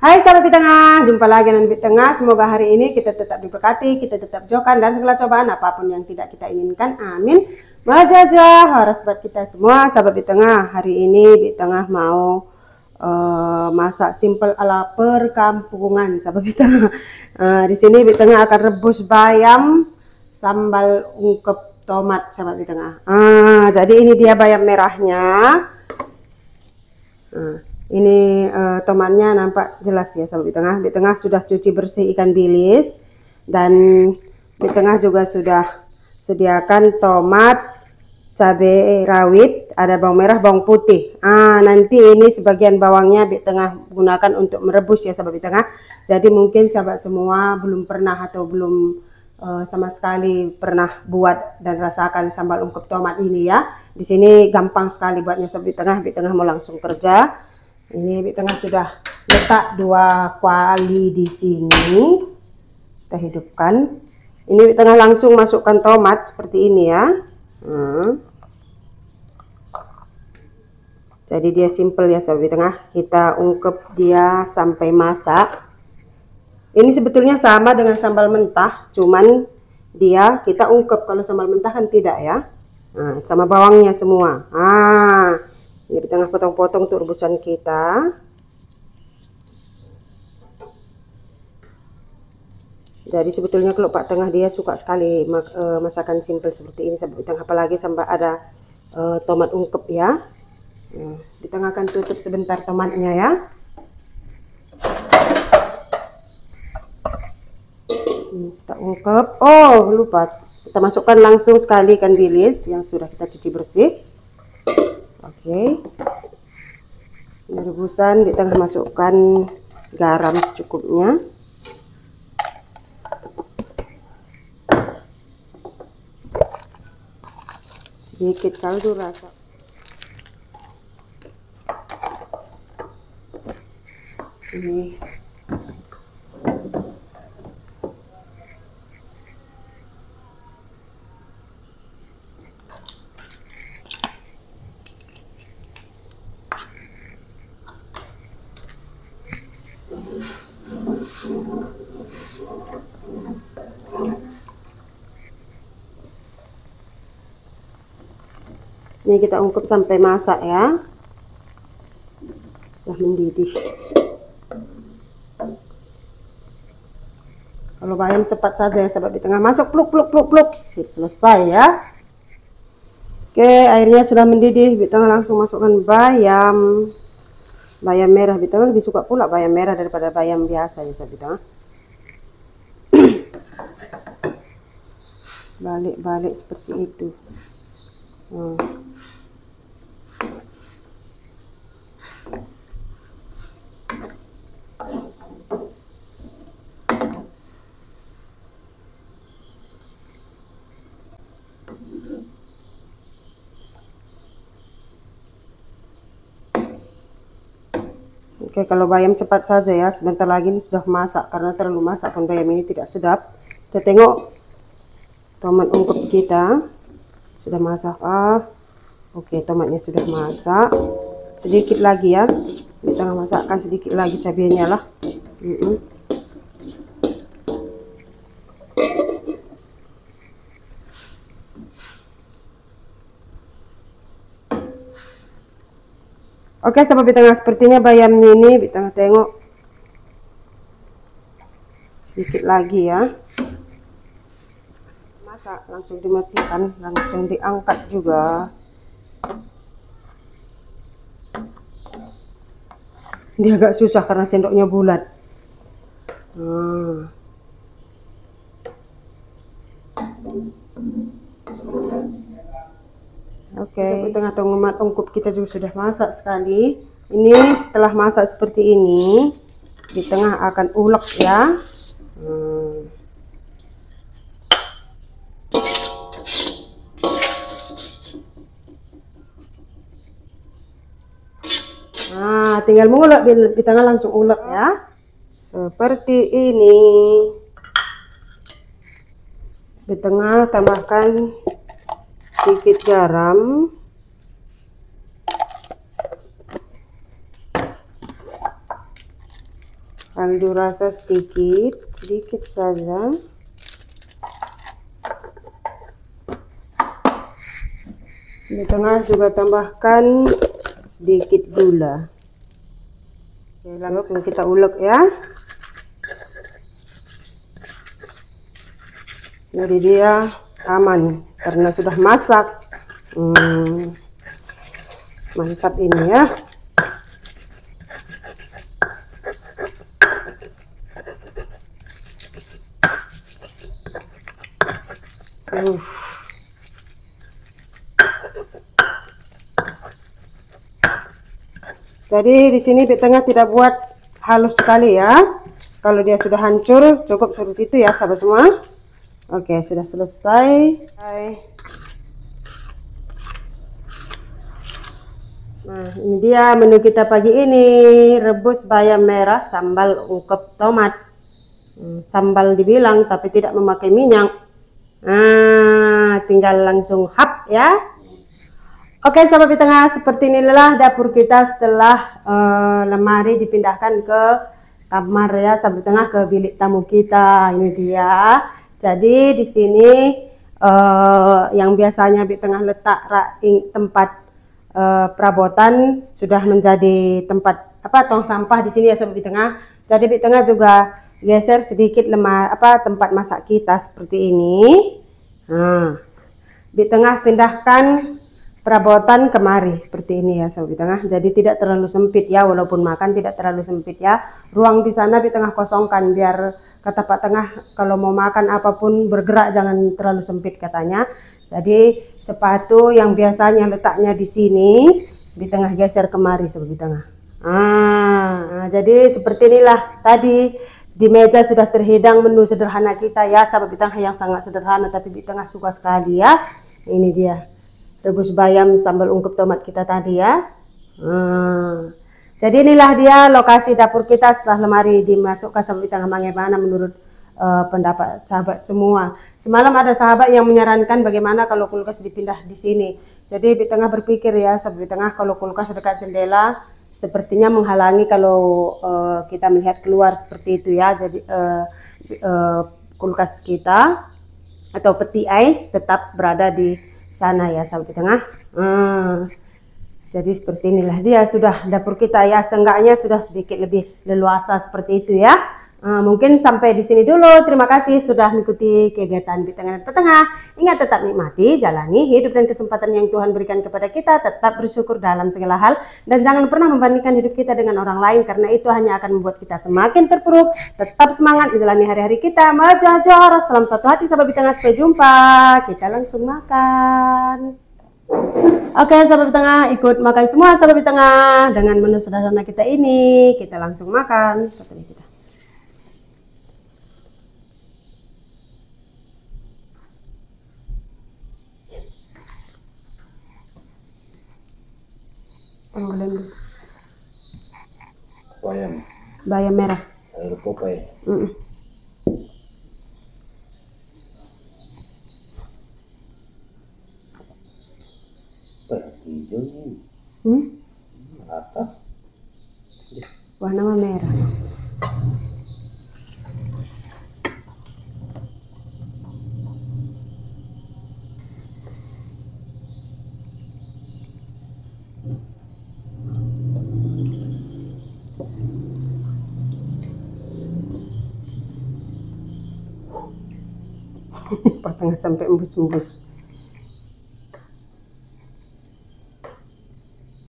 Hai sahabat di tengah, jumpa lagi dengan di tengah. Semoga hari ini kita tetap diberkati, kita tetap jauhkan dan segala cobaan apapun yang tidak kita inginkan. Amin. Wajah harus buat kita semua sahabat di tengah. Hari ini di tengah mau masak simple ala perkampungan sahabat di tengah. Di sini di tengah akan rebus bayam sambal ungkep tomat sahabat di tengah. Jadi ini dia bayam merahnya. Ini tomatnya nampak jelas ya sahabat di tengah. Di tengah sudah cuci bersih ikan bilis dan di tengah juga sudah sediakan tomat, cabai rawit, ada bawang merah, bawang putih. Nanti ini sebagian bawangnya di tengah gunakan untuk merebus ya sahabat di tengah. Jadi mungkin sahabat semua belum pernah atau belum sama sekali pernah buat dan rasakan sambal ungkep tomat ini ya. Di sini gampang sekali buatnya sahabat di tengah. Di tengah mau langsung kerja. Ini di tengah sudah letak 2 kuali di sini. Kita hidupkan. Ini di tengah langsung masukkan tomat seperti ini ya. Jadi dia simple ya sahabat di tengah. Kita ungkep dia sampai masak. Ini sebetulnya sama dengan sambal mentah, cuman dia kita ungkep. Kalau sambal mentah kan tidak ya. Sama bawangnya semua. Ini di tengah potong-potong untuk rebusan kita. Jadi sebetulnya kalau Pak Tengah dia suka sekali masakan simple seperti ini sahabat di tengah, apalagi sampai ada tomat ungkep ya. Di tengah akan tutup sebentar tomatnya ya. Kita ungkep. Lupa kita masukkan langsung sekali ikan bilis yang sudah kita cuci bersih. Oke. Ini rebusan, di tengah masukkan garam secukupnya. Sedikit kaldu rasa. Ini kita ungkep sampai masak ya. Sudah mendidih. Kalau bayam cepat saja ya sahabat di tengah, masuk pluk. Selesai ya. Oke, airnya sudah mendidih. Di tengah langsung masukkan bayam merah. Di tengah lebih suka pula bayam merah daripada bayam biasa ya sahabat di tengah. Balik seperti itu. Oke, kalau bayam cepat saja ya, sebentar lagi ini sudah masak. Karena terlalu masak pun bayam ini tidak sedap. Kita tengok tomat ungkep kita sudah masak. Oke, tomatnya sudah masak. Sedikit lagi ya, di tengah masakkan sedikit lagi cabenya lah. Oke, sahabat di tengah, sepertinya bayamnya ini di tengah tengok sedikit lagi ya. Masak langsung dimatikan, langsung diangkat juga. Dia agak susah karena sendoknya bulat. Oke, di tengah tomat ungkep kita juga sudah masak sekali. Ini setelah masak seperti ini, di tengah akan ulek ya. Tinggal mengulek, di tengah langsung ulek ya. Seperti ini. Di tengah tambahkan sedikit garam. kaldu rasa sedikit saja. Di tengah juga tambahkan sedikit gula. Oke, langsung kita ulek ya. Jadi dia aman karena sudah masak. Mantap ini ya. Jadi di sini di tengah tidak buat halus sekali ya. Kalau dia sudah hancur cukup seperti itu ya sahabat semua. Oke, sudah selesai. Nah, ini dia menu kita pagi ini, rebus bayam merah sambal ungkep tomat. Sambal dibilang tapi tidak memakai minyak. Nah, tinggal langsung hap ya. Oke sahabat di tengah, seperti inilah dapur kita setelah lemari dipindahkan ke kamar ya sahabat di tengah, ke bilik tamu kita. Ini dia. Jadi di sini yang biasanya di tengah letak tempat perabotan sudah menjadi tempat tong sampah di sini ya sahabat di tengah. Jadi di tengah juga geser sedikit tempat masak kita seperti ini. Nah, di tengah pindahkan perabotan kemari seperti ini ya sahabat di tengah. Jadi tidak terlalu sempit ya, walaupun makan tidak terlalu sempit ya. Ruang di sana di tengah kosongkan biar kata Pak Tengah kalau mau makan apapun bergerak jangan terlalu sempit katanya. Jadi sepatu yang biasanya letaknya di sini di tengah geser kemari sahabat di tengah. Jadi seperti inilah tadi di meja sudah terhidang menu sederhana kita ya sahabat di tengah, yang sangat sederhana tapi di tengah suka sekali ya. Ini dia rebus bayam sambal ungkep tomat kita tadi ya. Jadi inilah dia lokasi dapur kita setelah lemari dimasukkan sahabat di tengah. Bagaimana menurut pendapat sahabat semua? Semalam ada sahabat yang menyarankan bagaimana kalau kulkas dipindah di sini. Jadi di tengah berpikir ya sahabat di tengah, kalau kulkas dekat jendela sepertinya menghalangi kalau kita melihat keluar seperti itu ya. Jadi kulkas kita atau peti ais tetap berada di sana ya sahabat di tengah. Jadi seperti inilah dia sudah dapur kita ya, seenggaknya sudah sedikit lebih leluasa seperti itu ya. Mungkin sampai di sini dulu. Terima kasih sudah mengikuti kegiatan di tengah dan petengah. Ingat tetap nikmati, jalani hidup dan kesempatan yang Tuhan berikan kepada kita. Tetap bersyukur dalam segala hal dan jangan pernah membandingkan hidup kita dengan orang lain, karena itu hanya akan membuat kita semakin terpuruk. Tetap semangat menjalani hari-hari kita. Majajor, salam satu hati sahabat di tengah, sampai jumpa. Kita langsung makan. Oke sahabat di tengah, ikut makan semua sahabat di tengah dengan menu sederhana kita ini. Kita langsung makan. Kita. Bayam merah. Warna merah. Pak Tengah sampai embus-embus.